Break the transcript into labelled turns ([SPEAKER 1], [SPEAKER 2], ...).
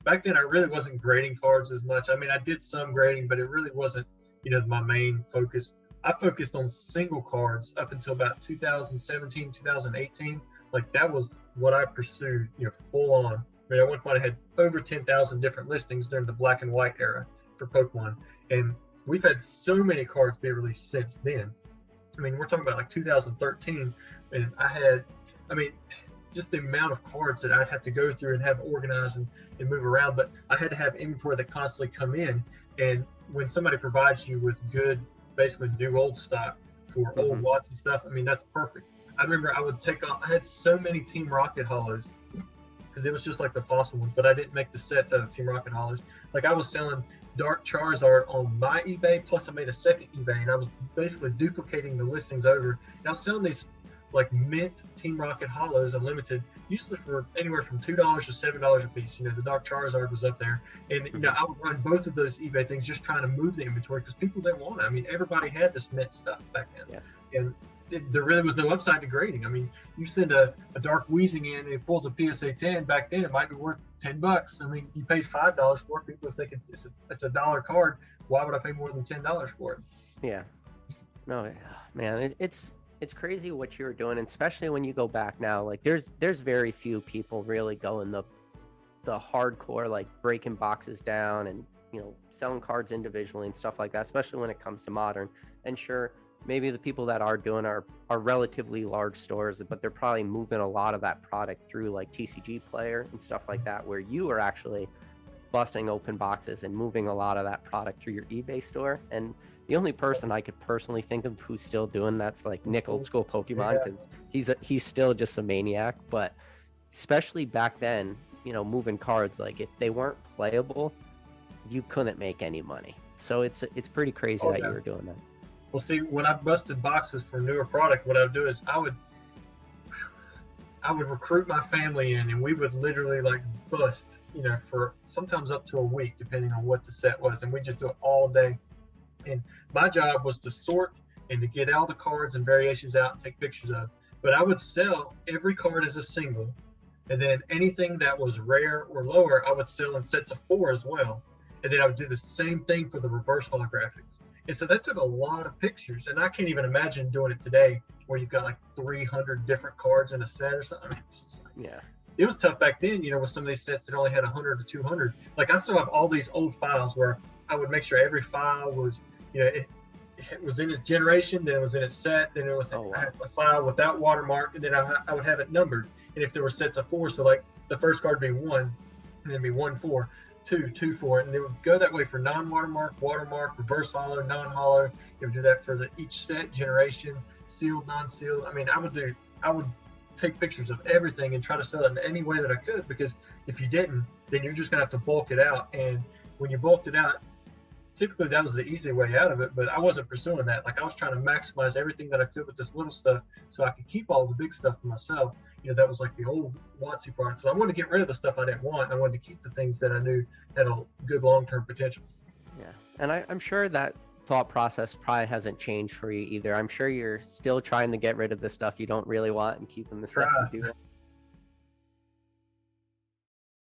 [SPEAKER 1] back then I really wasn't grading cards as much. I mean, I did some grading, but it really wasn't, my main focus. I focused on single cards up until about 2017, 2018. Like that was what I pursued, full on. I mean, at one point I had over 10,000 different listings during the black and white era for Pokemon. And we've had so many cards be released since then. I mean, we're talking about like 2013, and just the amount of cards that I'd have to go through and have organized and move around. But I had to have inventory that constantly come in. And when somebody provides you with good, basically new old stock for old Watson stuff, I mean, that's perfect. I remember I had so many Team Rocket hollows because it was just like the fossil ones, but I didn't make the sets out of Team Rocket hollows. Like I was selling Dark Charizard on my eBay, plus I made a second eBay, and I was basically duplicating the listings over. And I was selling these like mint Team Rocket hollows unlimited, usually for anywhere from $2 to $7 a piece. The Dark Charizard was up there, and I would run both of those eBay things just trying to move the inventory because people didn't want it. I mean, everybody had this mint stuff back then, and there really was no upside to grading. I mean, you send a Dark Wheezing in and it pulls a PSA 10. Back then, it might be worth $10. I mean, you paid $5 for it. People think it's a dollar card. Why would I pay more than $10 for it?
[SPEAKER 2] Yeah, no, man, it's crazy what you're doing, and especially when you go back now. Like, there's very few people really going the hardcore, like breaking boxes down and selling cards individually and stuff like that, especially when it comes to modern. And sure, maybe the people that are doing are relatively large stores, but they're probably moving a lot of that product through like TCG Player and stuff like that, where you are actually busting open boxes and moving a lot of that product through your eBay store. And the only person I could personally think of who's still doing that's like Nick Old School Pokemon, because he's still just a maniac. But especially back then, moving cards, like if they weren't playable, you couldn't make any money. So it's pretty crazy that you were doing that.
[SPEAKER 1] Well, see, when I busted boxes for newer product, what I would do is I would recruit my family in, and we would literally like bust, for sometimes up to a week, depending on what the set was, and we just do it all day. And my job was to sort and to get all the cards and variations out and take pictures of. But I would sell every card as a single, and then anything that was rare or lower, I would sell in sets of 4 as well. And then I would do the same thing for the reverse holographics. And so that took a lot of pictures, and I can't even imagine doing it today where you've got like 300 different cards in a set or something. It was tough back then, with some of these sets that only had 100 to 200. Like I still have all these old files where I would make sure every file was, it was in its generation, then it was in its set, then it was I had a file without watermark, and then I would have it numbered. And if there were sets of 4, so like the first card would be 1, and then be 1, 4. 2, 2, 4, and it would go that way for non-watermark, watermark, reverse hollow, non-hollow. It would do that for each set, generation, sealed, non-sealed. I mean, I would take pictures of everything and try to sell it in any way that I could, because if you didn't, then you're just gonna have to bulk it out. And when you bulked it out, typically that was the easy way out of it, but I wasn't pursuing that. Like I was trying to maximize everything that I could with this little stuff so I could keep all the big stuff for myself. That was like the old WotC products. So I wanted to get rid of the stuff I didn't want. I wanted to keep the things that I knew had a good long-term potential.
[SPEAKER 2] Yeah, and I'm sure that thought process probably hasn't changed for you either. I'm sure you're still trying to get rid of the stuff you don't really want and keeping the stuff you do want.